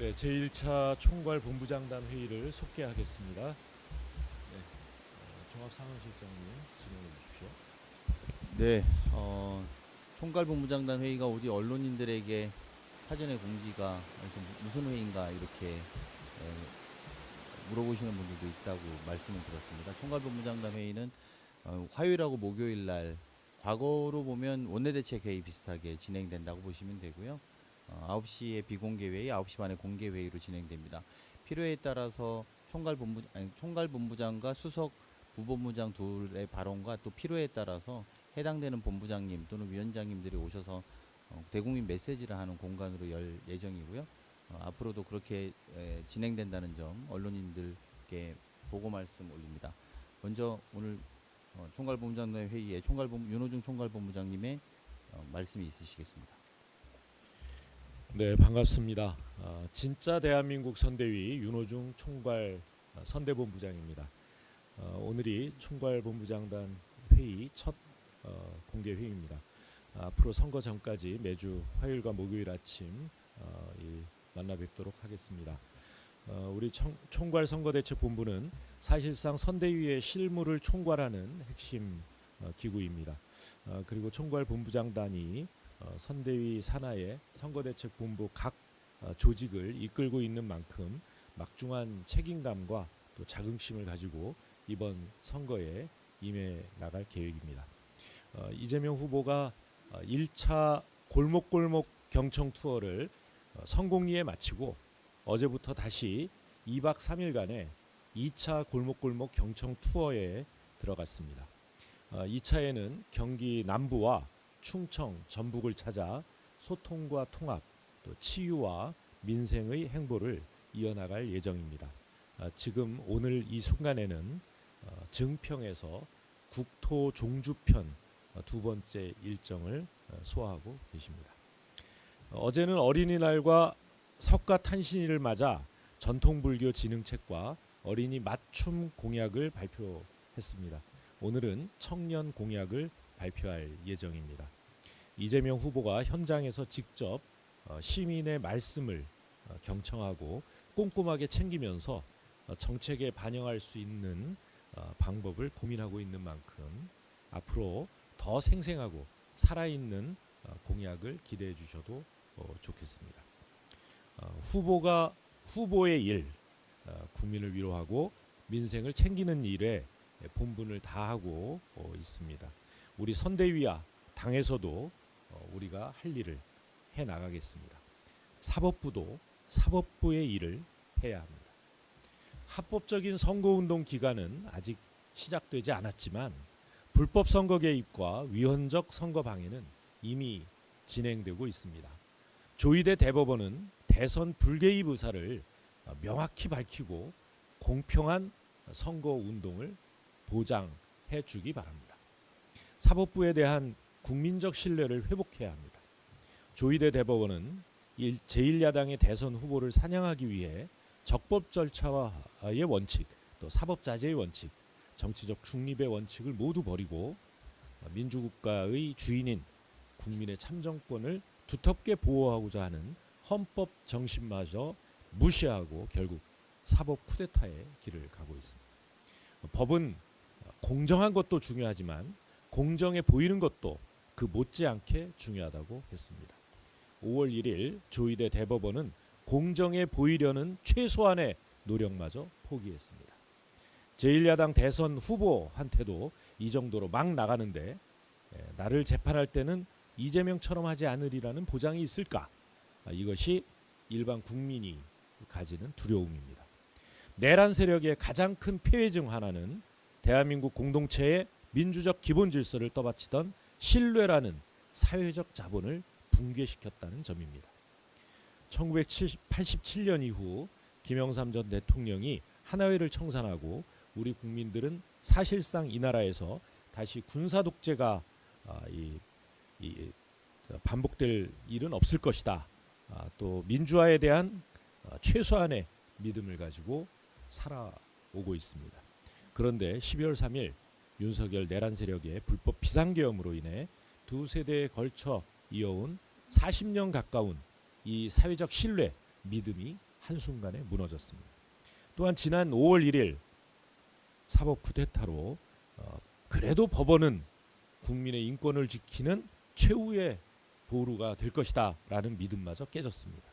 네, 제1차 총괄본부장단 회의를 속개하겠습니다. 네, 종합상황실장님 진행해 주십시오. 네, 총괄본부장단 회의가 어디 언론인들에게 사전에 공지가 해서 무슨 회의인가 이렇게 물어보시는 분들도 있다고 말씀을 들었습니다. 총괄본부장단 회의는 화요일하고 목요일 날 과거로 보면 원내대책회의 비슷하게 진행된다고 보시면 되고요. 9시에 비공개 회의, 9시 반에 공개 회의로 진행됩니다. 필요에 따라서 총괄본부장과 수석 부본부장 둘의 발언과 또 필요에 따라서 해당되는 본부장님 또는 위원장님들이 오셔서 대국민 메시지를 하는 공간으로 열 예정이고요. 앞으로도 그렇게 진행된다는 점 언론인들께 보고 말씀 올립니다. 먼저 오늘 총괄본부장단 회의에 윤호중 총괄본부장님의 말씀이 있으시겠습니다. 네, 반갑습니다. 진짜 대한민국 선대위 윤호중 총괄 선대본부장입니다. 오늘이 총괄본부장단 회의 첫 공개 회의입니다. 앞으로 선거 전까지 매주 화요일과 목요일 아침 만나 뵙도록 하겠습니다. 우리 총괄선거대책본부는 사실상 선대위의 실무를 총괄하는 핵심 기구입니다. 그리고 총괄본부장단이 선대위 산하의 선거대책본부 각 조직을 이끌고 있는 만큼 막중한 책임감과 또 자긍심을 가지고 이번 선거에 임해 나갈 계획입니다. 이재명 후보가 1차 골목골목 경청 투어를 성공리에 마치고 어제부터 다시 2박 3일간의 2차 골목골목 경청 투어에 들어갔습니다. 2차에는 경기 남부와 충청, 전북을 찾아 소통과 통합, 또 치유와 민생의 행보를 이어나갈 예정입니다. 지금 오늘 이 순간에는 증평에서 국토 종주편 두 번째 일정을 소화하고 계십니다. 어제는 어린이날과 석가탄신일을 맞아 전통불교 진흥책과 어린이 맞춤 공약을 발표했습니다. 오늘은 청년 공약을 발표할 예정입니다. 이재명 후보가 현장에서 직접 시민의 말씀을 경청하고 꼼꼼하게 챙기면서 정책에 반영할 수 있는 방법을 고민하고 있는 만큼 앞으로 더 생생하고 살아있는 공약을 기대해 주셔도 좋겠습니다. 후보가 후보의 일, 국민을 위로하고 민생을 챙기는 일에 본분을 다하고 있습니다. 우리 선대위와 당에서도 우리가 할 일을 해 나가겠습니다. 사법부도 사법부의 일을 해야 합니다. 합법적인 선거운동 기간은 아직 시작되지 않았지만 불법 선거 개입과 위헌적 선거 방해는 이미 진행되고 있습니다. 조희대 대법원은 대선 불개입 의사를 명확히 밝히고 공평한 선거운동을 보장해 주기 바랍니다. 사법부에 대한 국민적 신뢰를 회복해야 합니다. 조희대 대법원은 제1야당의 대선 후보를 사냥하기 위해 적법 절차와의 원칙, 또 사법자제의 원칙, 정치적 중립의 원칙을 모두 버리고 민주국가의 주인인 국민의 참정권을 두텁게 보호하고자 하는 헌법 정신마저 무시하고 결국 사법 쿠데타의 길을 가고 있습니다. 법은 공정한 것도 중요하지만 공정해 보이는 것도 그 못지않게 중요하다고 했습니다. 5월 1일 조희대 대법원은 공정해 보이려는 최소한의 노력마저 포기했습니다. 제1야당 대선 후보한테도 이 정도로 막 나가는데 나를 재판할 때는 이재명처럼 하지 않으리라는 보장이 있을까? 이것이 일반 국민이 가지는 두려움입니다. 내란 세력의 가장 큰 폐해 중 하나는 대한민국 공동체의 민주적 기본 질서를 떠받치던 신뢰라는 사회적 자본을 붕괴시켰다는 점입니다. 1987년 이후 김영삼 전 대통령이 하나회를 청산하고 우리 국민들은 사실상 이 나라에서 다시 군사 독재가 반복될 일은 없을 것이다. 또 민주화에 대한 최소한의 믿음을 가지고 살아오고 있습니다. 그런데 12월 3일 윤석열 내란 세력의 불법 비상계엄으로 인해 두 세대에 걸쳐 이어온 40년 가까운 이 사회적 신뢰, 믿음이 한순간에 무너졌습니다. 또한 지난 5월 1일 사법 쿠데타로 그래도 법원은 국민의 인권을 지키는 최후의 보루가 될 것이다 라는 믿음마저 깨졌습니다.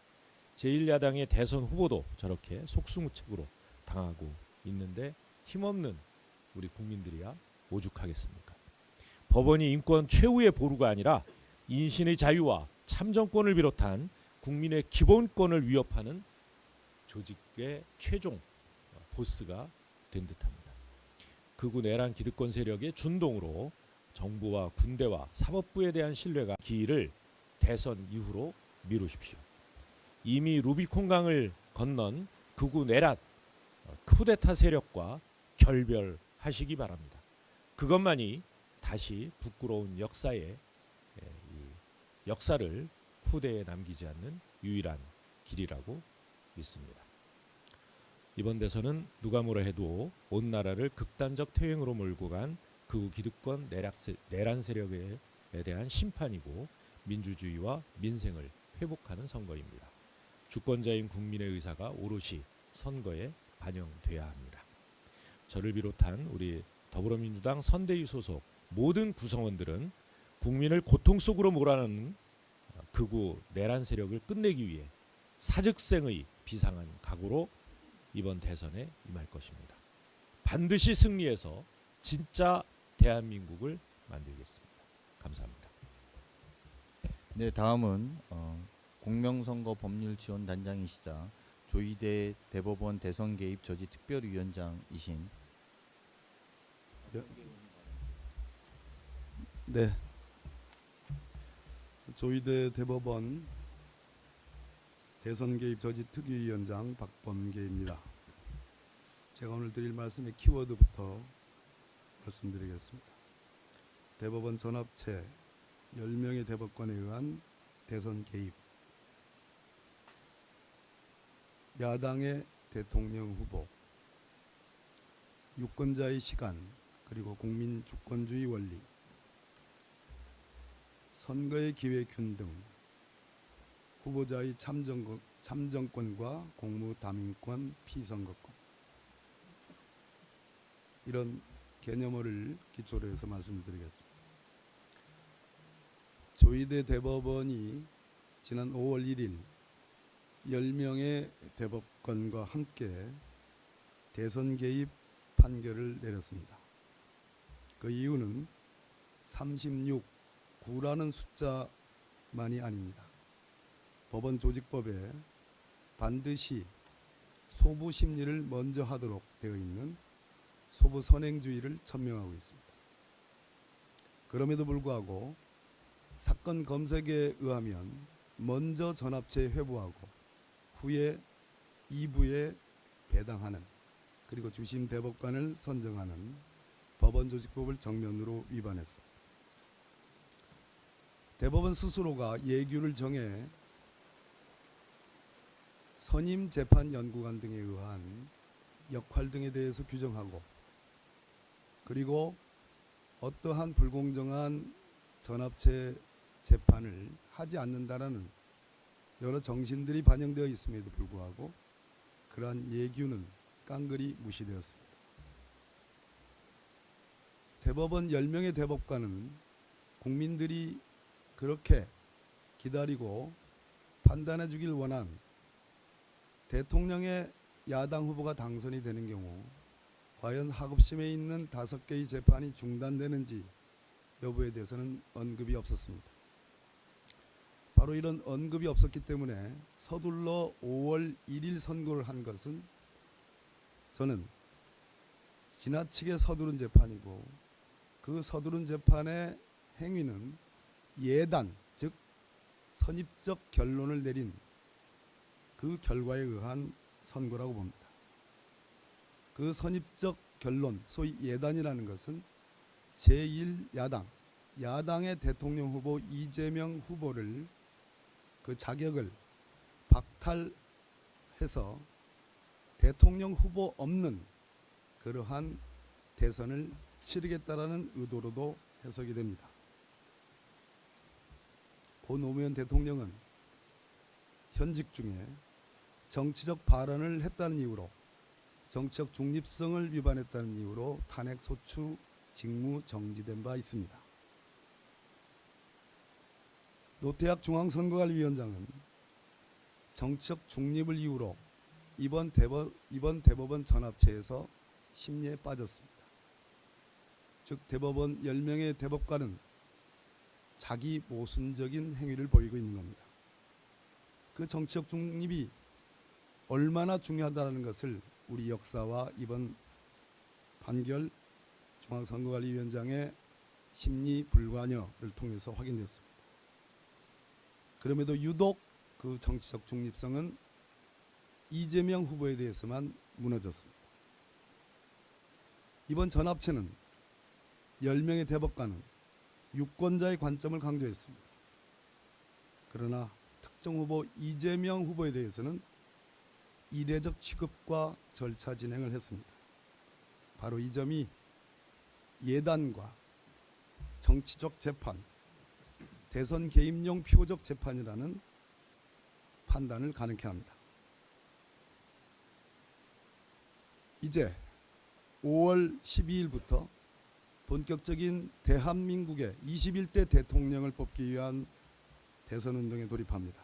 제1야당의 대선 후보도 저렇게 속수무책으로 당하고 있는데 힘없는 우리 국민들이야 오죽하겠습니까? 법원이 인권 최후의 보루가 아니라 인신의 자유와 참정권을 비롯한 국민의 기본권을 위협하는 조직의 최종 보스가 된 듯합니다. 극우 내란 기득권 세력의 준동으로 정부와 군대와 사법부에 대한 신뢰가 기일을 대선 이후로 미루십시오. 이미 루비콘강을 건넌 극우 내란 쿠데타 세력과 결별하시기 바랍니다. 그것만이 다시 부끄러운 역사의 역사를 후대에 남기지 않는 유일한 길이라고 믿습니다. 이번 대선은 누가 뭐라 해도 온 나라를 극단적 퇴행으로 몰고 간 극우 기득권 내란 세력에 대한 심판이고 민주주의와 민생을 회복하는 선거입니다. 주권자인 국민의 의사가 오롯이 선거에 반영돼야 합니다. 저를 비롯한 우리 더불어민주당 선대위 소속 모든 구성원들은 국민을 고통 속으로 몰아넣는 극우 내란 세력을 끝내기 위해 사즉생의 비상한 각오로 이번 대선에 임할 것입니다. 반드시 승리해서 진짜 대한민국을 만들겠습니다. 감사합니다. 네, 다음은 공명선거 법률지원단장이시자 조희대 대법원 대선 개입 저지 특별위원장이신 네, 조희대 대법원 대선 개입 저지 특위위원장 박범계입니다. 제가 오늘 드릴 말씀의 키워드부터 말씀드리겠습니다. 대법원 전합체 10명의 대법관에 의한 대선 개입, 야당의 대통령 후보, 유권자의 시간, 그리고 국민 주권주의 원리, 선거의 기회균 등 후보자의 참정권과 공무담임권, 피선거권, 이런 개념어를 기초로 해서 말씀을 드리겠습니다. 조희대 대법원이 지난 5월 1일 10명의 대법관과 함께 대선 개입 판결을 내렸습니다. 그 이유는 36구라는 숫자만이 아닙니다. 법원 조직법에 반드시 소부 심리를 먼저 하도록 되어 있는 소부 선행주의를 천명하고 있습니다. 그럼에도 불구하고 사건 검색에 의하면 먼저 전합체에 회부하고 후에 2부에 배당하는, 그리고 주심 대법관을 선정하는 법원 조직법을 정면으로 위반했습니다. 대법원 스스로가 예규를 정해 선임 재판 연구관 등에 의한 역할 등에 대해서 규정하고, 그리고 어떠한 불공정한 전합체 재판을 하지 않는다라는 여러 정신들이 반영되어 있음에도 불구하고 그러한 예규는 깡그리 무시되었습니다. 대법원 10명의 대법관은 국민들이 그렇게 기다리고 판단해 주길 원한 대통령의 야당 후보가 당선이 되는 경우 과연 하급심에 있는 5개의 재판이 중단되는지 여부에 대해서는 언급이 없었습니다. 바로 이런 언급이 없었기 때문에 서둘러 5월 1일 선고를 한 것은 저는 지나치게 서두른 재판이고, 그 서두른 재판의 행위는 예단, 즉 선입적 결론을 내린 그 결과에 의한 선고라고 봅니다. 그 선입적 결론, 소위 예단이라는 것은 제1야당, 야당의 대통령 후보 이재명 후보를 그 자격을 박탈해서 대통령 후보 없는 그러한 대선을 치르겠다라는 의도로도 해석이 됩니다. 고 노무현 대통령은 현직 중에 정치적 발언을 했다는 이유로 정치적 중립성을 위반했다는 이유로 탄핵 소추 직무 정지된 바 있습니다. 노태학 중앙선거관리위원장은 정치적 중립을 이유로 이번 대법원 전합체에서 심리에 빠졌습니다. 즉 대법원 10명의 대법관은 자기 모순적인 행위를 보이고 있는 겁니다. 그 정치적 중립이 얼마나 중요하다는 것을 우리 역사와 이번 판결 중앙선거관리위원장의 심리 불관여를 통해서 확인됐습니다. 그럼에도 유독 그 정치적 중립성은 이재명 후보에 대해서만 무너졌습니다. 이번 전합체는 10명의 대법관은 유권자의 관점을 강조했습니다. 그러나 특정 후보 이재명 후보에 대해서는 이례적 취급과 절차 진행을 했습니다. 바로 이 점이 예단과 정치적 재판, 대선 개입용 표적 재판이라는 판단을 가능케 합니다. 이제 5월 12일부터 본격적인 대한민국의 21대 대통령을 뽑기 위한 대선운동에 돌입합니다.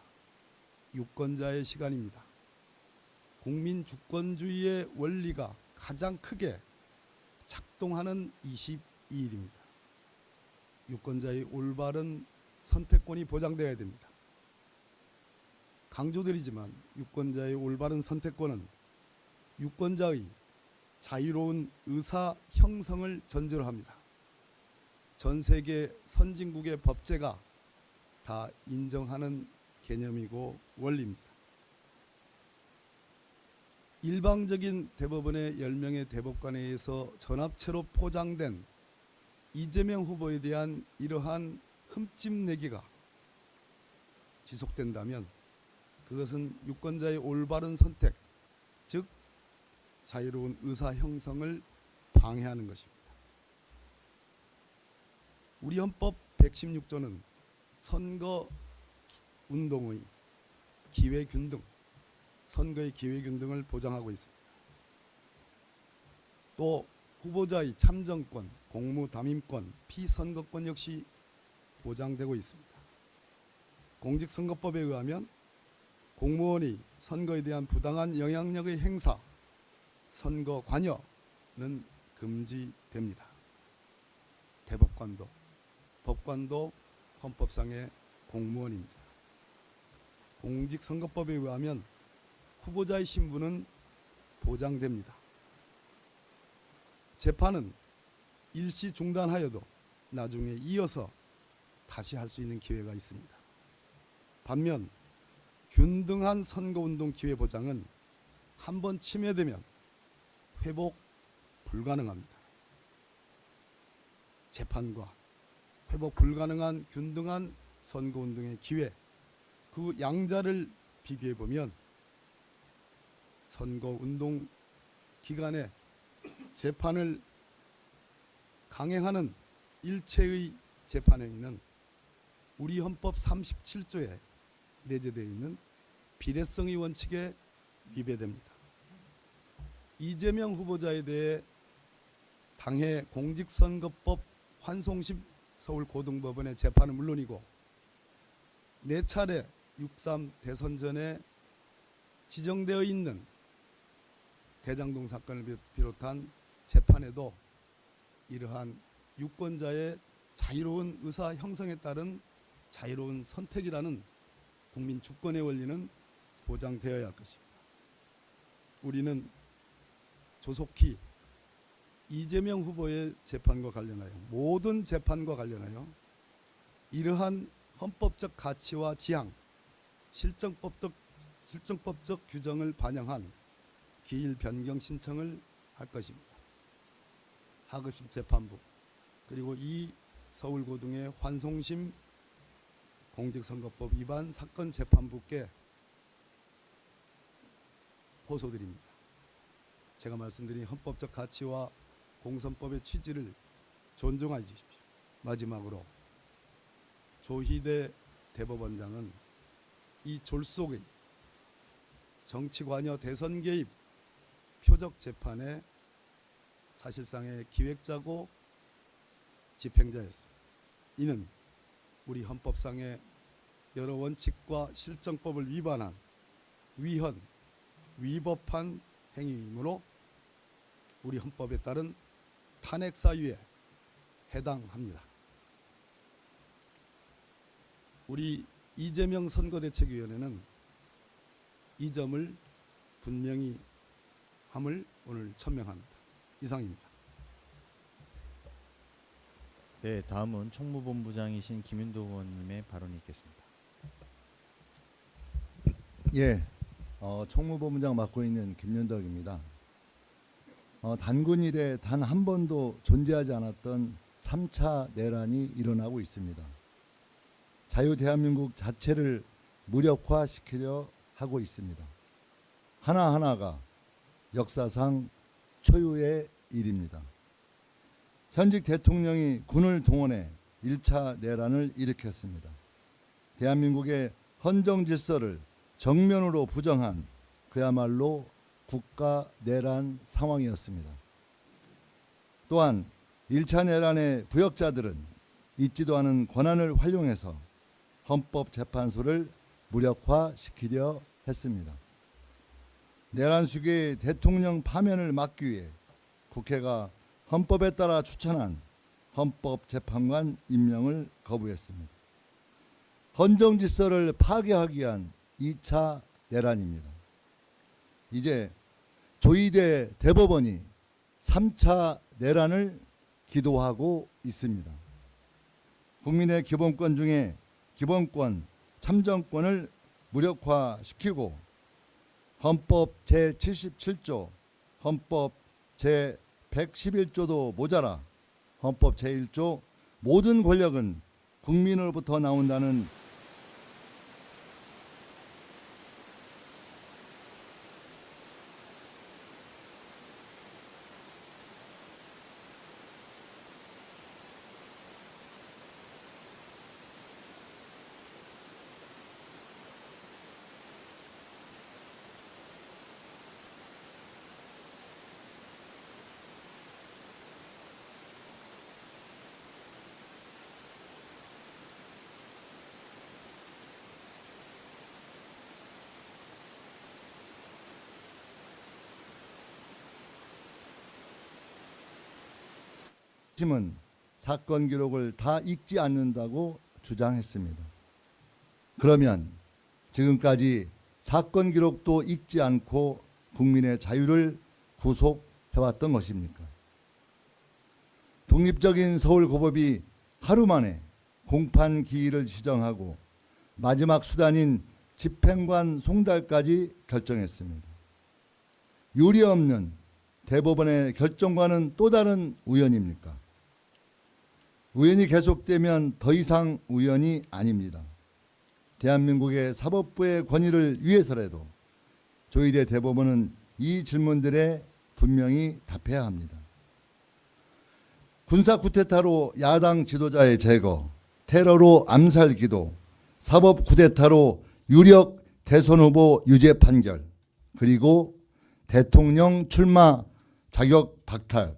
유권자의 시간입니다. 국민 주권주의의 원리가 가장 크게 작동하는 22일입니다. 유권자의 올바른 선택권이 보장되어야 됩니다. 강조드리지만 유권자의 올바른 선택권은 유권자의 자유로운 의사 형성을 전제로 합니다. 전 세계 선진국의 법제가 다 인정하는 개념이고 원리입니다. 일방적인 대법원의 10명의 대법관에 의해서 전합체로 포장된 이재명 후보에 대한 이러한 흠집내기가 지속된다면 그것은 유권자의 올바른 선택, 즉 자유로운 의사 형성을 방해하는 것입니다. 우리 헌법 116조는 선거 운동의 기회균등, 선거의 기회균등을 보장하고 있습니다. 또 후보자의 참정권, 공무담임권, 피선거권 역시 보장되고 있습니다. 공직선거법에 의하면 공무원이 선거에 대한 부당한 영향력의 행사, 선거 관여는 금지됩니다. 대법관도, 법관도 헌법상의 공무원입니다. 공직선거법에 의하면 후보자의 신분은 보장됩니다. 재판은 일시 중단하여도 나중에 이어서 다시 할 수 있는 기회가 있습니다. 반면 균등한 선거운동 기회 보장은 한 번 침해되면 회복 불가능합니다. 재판과 회복 불가능한 균등한 선거운동의 기회, 그 양자를 비교해 보면 선거운동 기간에 재판을 강행하는 일체의 재판행위는 우리 헌법 37조에 내재되어 있는 비례성의 원칙에 위배됩니다. 이재명 후보자에 대해 당해 공직선거법 환송심 서울고등법원의 재판은 물론이고 4차례 6.3 대선 전에 지정되어 있는 대장동 사건을 비롯한 재판에도 이러한 유권자의 자유로운 의사 형성에 따른 자유로운 선택이라는 국민 주권의 원리는 보장되어야 할 것입니다. 우리는 조속히 이재명 후보의 재판과 관련하여 모든 재판과 관련하여 이러한 헌법적 가치와 지향, 실정법적 규정을 반영한 기일 변경 신청을 할 것입니다. 하급심 재판부 그리고 이 서울고등의 환송심 공직선거법 위반 사건 재판부께 호소드립니다. 제가 말씀드린 헌법적 가치와 공선법의 취지를 존중해 주십시오. 마지막으로 조희대 대법원장은 이 졸속의 정치 관여 대선 개입 표적 재판의 사실상의 기획자고 집행자였습니다. 이는 우리 헌법상의 여러 원칙과 실정법을 위반한 위헌, 위법한 행위이므로 우리 헌법에 따른 탄핵 사유에 해당합니다. 우리 이재명 선거대책위원회는 이 점을 분명히 함을 오늘 천명합니다. 이상입니다. 네, 다음은 총무본부장이신 김윤도 의원님의 발언이 있겠습니다. 예, 총무본부장 맡고 있는 김윤덕입니다. 단군 이래 단 한 번도 존재하지 않았던 3차 내란이 일어나고 있습니다. 자유대한민국 자체를 무력화시키려 하고 있습니다. 하나하나가 역사상 초유의 일입니다. 현직 대통령이 군을 동원해 1차 내란을 일으켰습니다. 대한민국의 헌정 질서를 정면으로 부정한 그야말로 국가 내란 상황이었습니다. 또한 1차 내란의 부역자들은 있지도 않은 권한을 활용해서 헌법재판소를 무력화시키려 했습니다. 내란 수계의 대통령 파면을 막기 위해 국회가 헌법에 따라 추천한 헌법재판관 임명을 거부했습니다. 헌정 질서를 파괴하기 위한 2차 내란입니다. 이제 조이대 대법원이 3차 내란을 기도하고 있습니다. 국민의 기본권 중에 기본권, 참정권을 무력화시키고 헌법 제77조, 헌법 제111조도 모자라 헌법 제1조 모든 권력은 국민으로부터 나온다는 심은 사건 기록을 다 읽지 않는다고 주장했습니다. 그러면 지금까지 사건 기록도 읽지 않고 국민의 자유를 구속해왔던 것입니까? 독립적인 서울고법이 하루 만에 공판 기일을 지정하고 마지막 수단인 집행관 송달까지 결정했습니다. 유례없는 대법원의 결정과는 또 다른 우연입니까? 우연이 계속되면 더 이상 우연이 아닙니다. 대한민국의 사법부의 권위를 위해서라도 조이대 대법원은 이 질문들에 분명히 답해야 합니다. 군사 쿠데타로 야당 지도자의 제거, 테러로 암살 기도, 사법 쿠데타로 유력 대선 후보 유죄 판결, 그리고 대통령 출마 자격 박탈.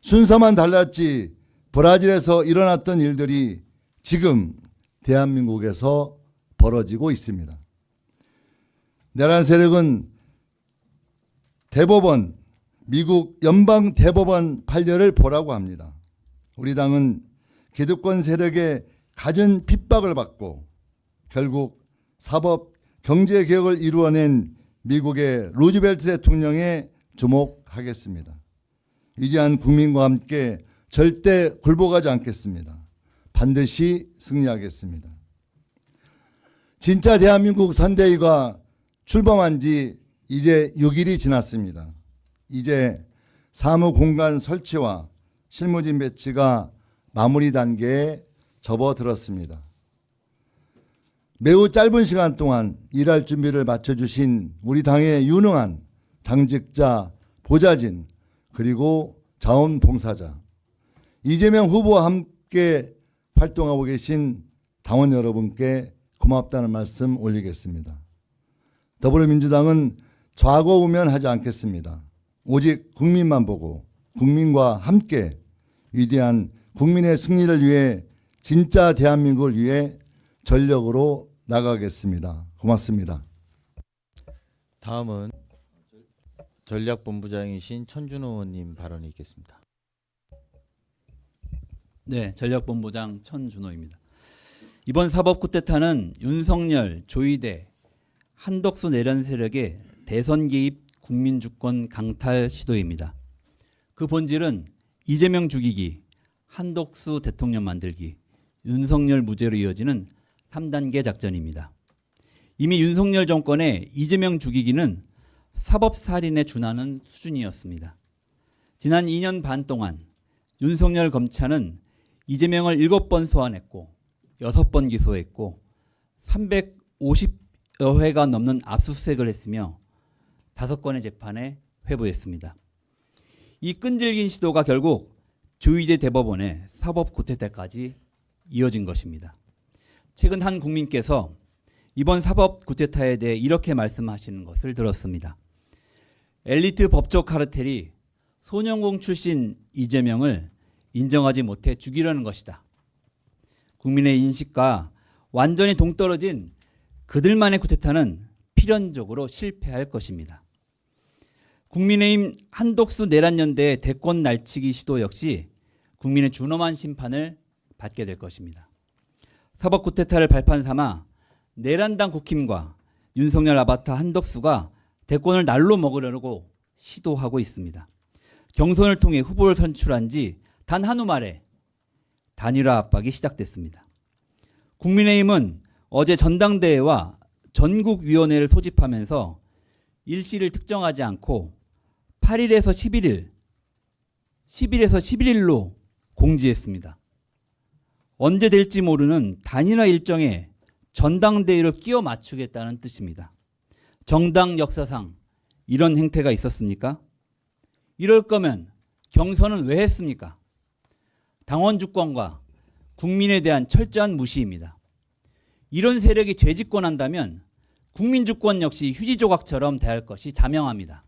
순서만 달랐지 브라질에서 일어났던 일들이 지금 대한민국에서 벌어지고 있습니다. 내란 세력은 대법원, 미국 연방 대법원 판례를 보라고 합니다. 우리 당은 기득권 세력의 갖은 핍박을 받고 결국 사법 경제 개혁을 이루어낸 미국의 루즈벨트 대통령에 주목하겠습니다. 위대한 국민과 함께 절대 굴복하지 않겠습니다. 반드시 승리하겠습니다. 진짜 대한민국 선대위가 출범한 지 이제 6일이 지났습니다. 이제 사무공간 설치와 실무진 배치가 마무리 단계에 접어들었습니다. 매우 짧은 시간 동안 일할 준비를 마쳐주신 우리 당의 유능한 당직자, 보좌진, 그리고 자원봉사자, 이재명 후보와 함께 활동하고 계신 당원 여러분께 고맙다는 말씀 올리겠습니다. 더불어민주당은 좌고우면하지 않겠습니다. 오직 국민만 보고 국민과 함께 위대한 국민의 승리를 위해 진짜 대한민국을 위해 전력으로 나가겠습니다. 고맙습니다. 다음은 전략본부장이신 천준호 의원님 발언이 있겠습니다. 네, 전략본부장 천준호입니다. 이번 사법 쿠데타는 윤석열, 조이대, 한덕수 내란 세력의 대선 개입 국민 주권 강탈 시도입니다. 그 본질은 이재명 죽이기, 한덕수 대통령 만들기, 윤석열 무죄로 이어지는 3단계 작전입니다. 이미 윤석열 정권의 이재명 죽이기는 사법살인에 준하는 수준이었습니다. 지난 2년 반 동안 윤석열 검찰은 이재명을 7번 소환했고 6번 기소했고 350여 회가 넘는 압수수색을 했으며 5건의 재판에 회부했습니다. 이 끈질긴 시도가 결국 조이대 대법원의 사법 쿠데타까지 이어진 것입니다. 최근 한 국민께서 이번 사법 쿠데타에 대해 이렇게 말씀하시는 것을 들었습니다. 엘리트 법조 카르텔이 소년공 출신 이재명을 인정하지 못해 죽이려는 것이다. 국민의 인식과 완전히 동떨어진 그들만의 쿠데타는 필연적으로 실패할 것입니다. 국민의힘 한덕수 내란연대의 대권 날치기 시도 역시 국민의 준엄한 심판을 받게 될 것입니다. 사법 쿠데타를 발판 삼아 내란당 국힘과 윤석열 아바타 한덕수가 대권을 날로 먹으려고 시도하고 있습니다. 경선을 통해 후보를 선출한 지 단 한우 만에 단일화 압박이 시작됐습니다. 국민의힘은 어제 전당대회와 전국위원회를 소집하면서 일시를 특정하지 않고 8일에서 11일, 10일에서 11일로 공지했습니다. 언제 될지 모르는 단일화 일정에 전당대회를 끼워 맞추겠다는 뜻입니다. 정당 역사상 이런 행태가 있었습니까? 이럴 거면 경선은 왜 했습니까? 당원 주권과 국민에 대한 철저한 무시입니다. 이런 세력이 재집권한다면 국민 주권 역시 휴지 조각처럼 대할 것이 자명합니다.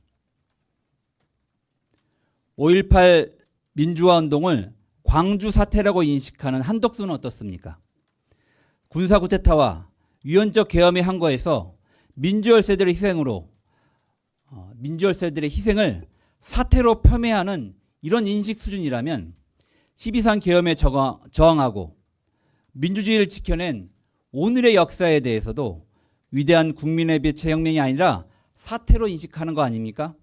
5.18 민주화 운동을 광주 사태라고 인식하는 한덕수는 어떻습니까? 군사 쿠데타와 위헌적 계엄에 항거해서 민주열세들의 희생을 사태로 폄훼하는 이런 인식 수준이라면 12.3 계엄에 저항하고 민주주의를 지켜낸 오늘의 역사에 대해서도 위대한 국민의 배체 혁명이 아니라 사태로 인식하는 거 아닙니까?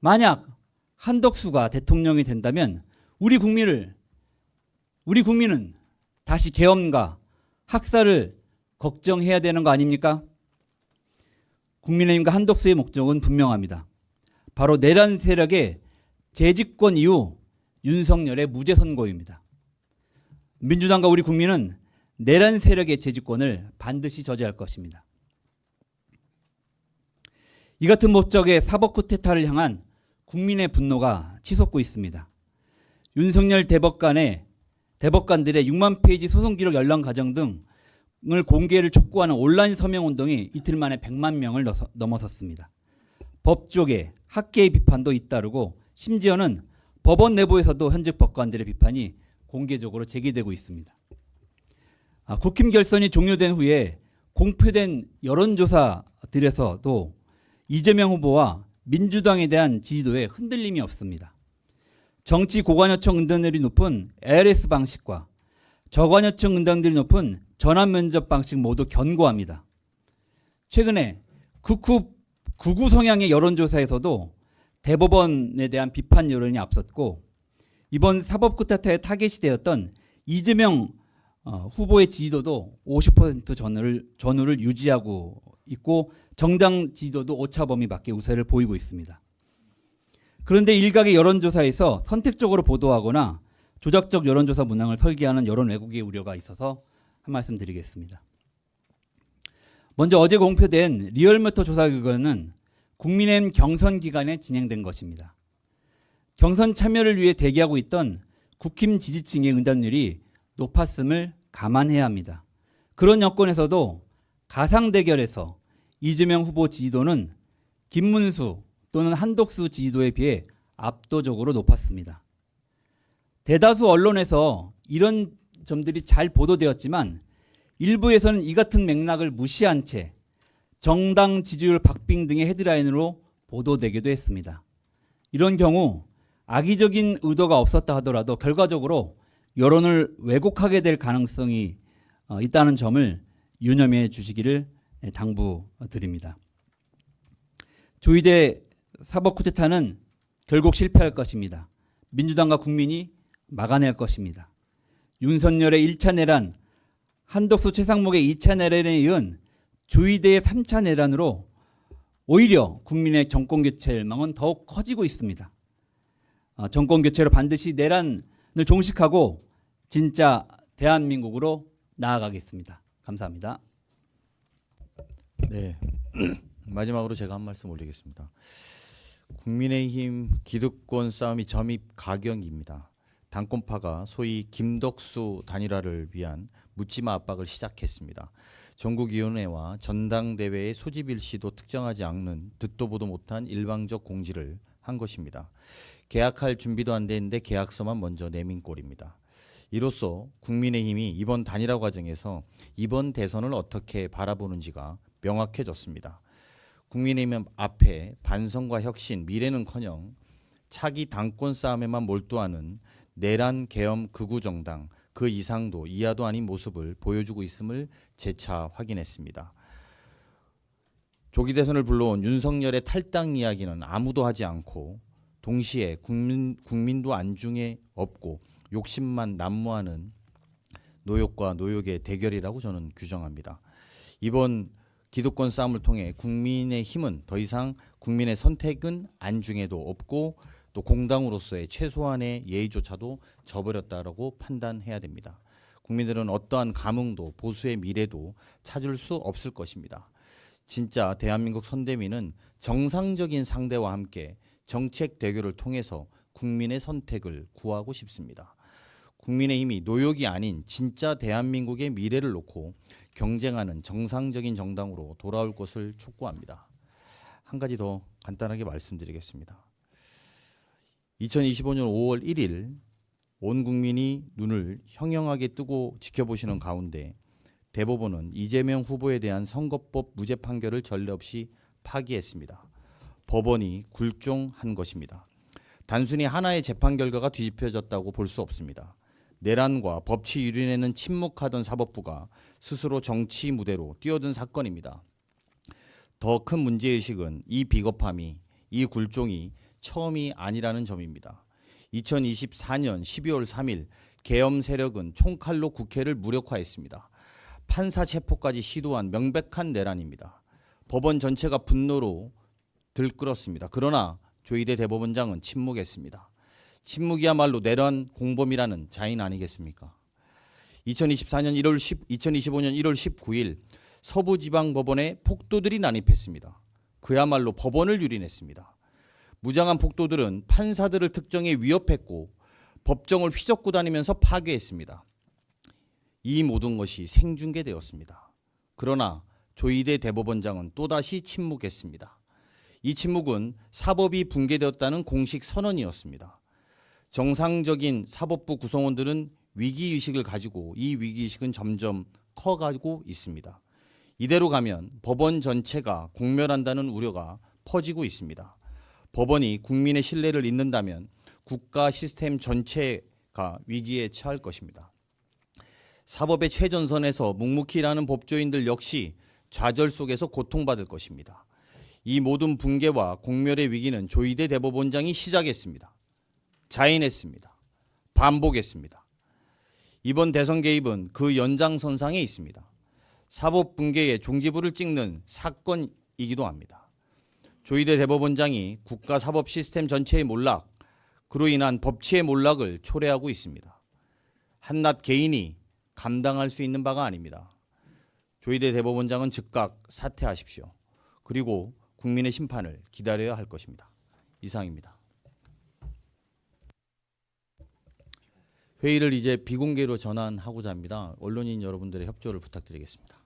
만약 한덕수가 대통령이 된다면 우리 국민은 다시 계엄과 학살을 걱정해야 되는 거 아닙니까? 국민의힘과 한덕수의 목적은 분명합니다. 바로 내란 세력의 재집권 이후 윤석열의 무죄 선고입니다. 민주당과 우리 국민은 내란 세력의 재집권을 반드시 저지할 것입니다. 이 같은 목적의 사법 쿠데타를 향한 국민의 분노가 치솟고 있습니다. 윤석열 대법관들의 6만 페이지 소송 기록 열람 과정 등을 공개를 촉구하는 온라인 서명 운동이 이틀 만에 100만 명을 넘어섰습니다. 법조계, 학계의 비판도 잇따르고 심지어는 법원 내부에서도 현직 법관들의 비판이 공개적으로 제기되고 있습니다. 국힘 결선이 종료된 후에 공표된 여론조사들에서도 이재명 후보와 민주당에 대한 지지도에 흔들림이 없습니다. 정치 고관여청 응답률이 높은 ARS 방식과 저관여청 응답률이 높은 전환 면접 방식 모두 견고합니다. 최근에 극우 성향의 여론조사에서도 대법원에 대한 비판 여론이 앞섰고 이번 사법 쿠데타의 타겟이 되었던 이재명 후보의 지지도도 50% 전후를 유지하고 있고 정당 지지도도 오차범위 밖의 우세를 보이고 있습니다. 그런데 일각의 여론조사에서 선택적으로 보도하거나 조작적 여론조사 문항을 설계하는 여론 왜곡의 우려가 있어서 한 말씀 드리겠습니다. 먼저 어제 공표된 리얼미터 조사 결과는 국민의힘 경선 기간에 진행된 것입니다. 경선 참여를 위해 대기하고 있던 국힘 지지층의 응답률이 높았음을 감안해야 합니다. 그런 여건에서도 가상 대결에서 이재명 후보 지지도는 김문수 또는 한덕수 지지도에 비해 압도적으로 높았습니다. 대다수 언론에서 이런 점들이 잘 보도되었지만 일부에서는 이 같은 맥락을 무시한 채 정당 지지율 박빙 등의 헤드라인으로 보도되기도 했습니다. 이런 경우 악의적인 의도가 없었다 하더라도 결과적으로 여론을 왜곡하게 될 가능성이 있다는 점을 유념해 주시기를 당부드립니다. 조이대 사법 쿠데타는 결국 실패할 것입니다. 민주당과 국민이 막아낼 것입니다. 윤석열의 1차 내란, 한덕수 최상목의 2차 내란에 이은 조이대의 3차 내란으로 오히려 국민의 정권교체 열망은 더욱 커지고 있습니다. 정권교체로 반드시 내란을 종식하고 진짜 대한민국으로 나아가겠습니다. 감사합니다. 네. 마지막으로 제가 한 말씀 올리겠습니다. 국민의힘 기득권 싸움이 점입 가경입니다. 당권파가 소위 김덕수 단일화를 위한 묻지마 압박을 시작했습니다. 전국위원회와 전당대회의 소집 일시도 특정하지 않는 듣도 보도 못한 일방적 공지를 한 것입니다. 계약할 준비도 안 되는데 계약서만 먼저 내민 꼴입니다. 이로써 국민의힘이 이번 단일화 과정에서 이번 대선을 어떻게 바라보는지가 명확해졌습니다. 국민의힘 앞에 반성과 혁신, 미래는커녕 차기 당권 싸움에만 몰두하는 내란 계엄 극우 정당 그 이상도 이하도 아닌 모습을 보여주고 있음을 재차 확인했습니다. 조기 대선을 불러온 윤석열의 탈당 이야기는 아무도 하지 않고 동시에 국민도 안중에 없고 욕심만 난무하는 노욕과 노욕의 대결이라고 저는 규정합니다. 이번 기득권 싸움을 통해 국민의 힘은 더 이상 국민의 선택은 안중에도 없고 또 공당으로서의 최소한의 예의조차도 저버렸다라고 판단해야 됩니다. 국민들은 어떠한 감흥도 보수의 미래도 찾을 수 없을 것입니다. 진짜 대한민국 선대위는 정상적인 상대와 함께 정책 대결을 통해서 국민의 선택을 구하고 싶습니다. 국민의힘이 노욕이 아닌 진짜 대한민국의 미래를 놓고 경쟁하는 정상적인 정당으로 돌아올 것을 촉구합니다. 한 가지 더 간단하게 말씀드리겠습니다. 2025년 5월 1일 온 국민이 눈을 형형하게 뜨고 지켜보시는 가운데 대법원은 이재명 후보에 대한 선거법 무죄 판결을 전례 없이 파기했습니다. 법원이 굴종한 것입니다. 단순히 하나의 재판 결과가 뒤집혀졌다고 볼 수 없습니다. 내란과 법치 유린에는 침묵하던 사법부가 스스로 정치 무대로 뛰어든 사건입니다. 더 큰 문제의식은 이 비겁함이, 이 굴종이 처음이 아니라는 점입니다. 2024년 12월 3일 계엄 세력은 총칼로 국회를 무력화했습니다. 판사 체포까지 시도한 명백한 내란입니다. 법원 전체가 분노로 들끓었습니다. 그러나 조이대 대법원장은 침묵했습니다. 침묵이야말로 내란 공범이라는 자인 아니겠습니까? 2025년 1월 19일 서부지방법원에 폭도들이 난입했습니다. 그야말로 법원을 유린했습니다. 무장한 폭도들은 판사들을 특정해 위협했고 법정을 휘젓고 다니면서 파괴했습니다. 이 모든 것이 생중계되었습니다. 그러나 조이대 대법원장은 또다시 침묵했습니다. 이 침묵은 사법이 붕괴되었다는 공식 선언이었습니다. 정상적인 사법부 구성원들은 위기의식을 가지고 이 위기의식은 점점 커가고 있습니다. 이대로 가면 법원 전체가 공멸한다는 우려가 퍼지고 있습니다. 법원이 국민의 신뢰를 잃는다면 국가 시스템 전체가 위기에 처할 것입니다. 사법의 최전선에서 묵묵히 일하는 법조인들 역시 좌절 속에서 고통받을 것입니다. 이 모든 붕괴와 공멸의 위기는 조이대 대법원장이 시작했습니다. 자인했습니다. 반복했습니다. 이번 대선 개입은 그 연장선상에 있습니다. 사법 붕괴의 종지부를 찍는 사건이기도 합니다. 조이대 대법원장이 국가 사법 시스템 전체의 몰락, 그로 인한 법치의 몰락을 초래하고 있습니다. 한낱 개인이 감당할 수 있는 바가 아닙니다. 조이대 대법원장은 즉각 사퇴하십시오. 그리고 국민의 심판을 기다려야 할 것입니다. 이상입니다. 회의를 이제 비공개로 전환하고자 합니다. 언론인 여러분들의 협조를 부탁드리겠습니다.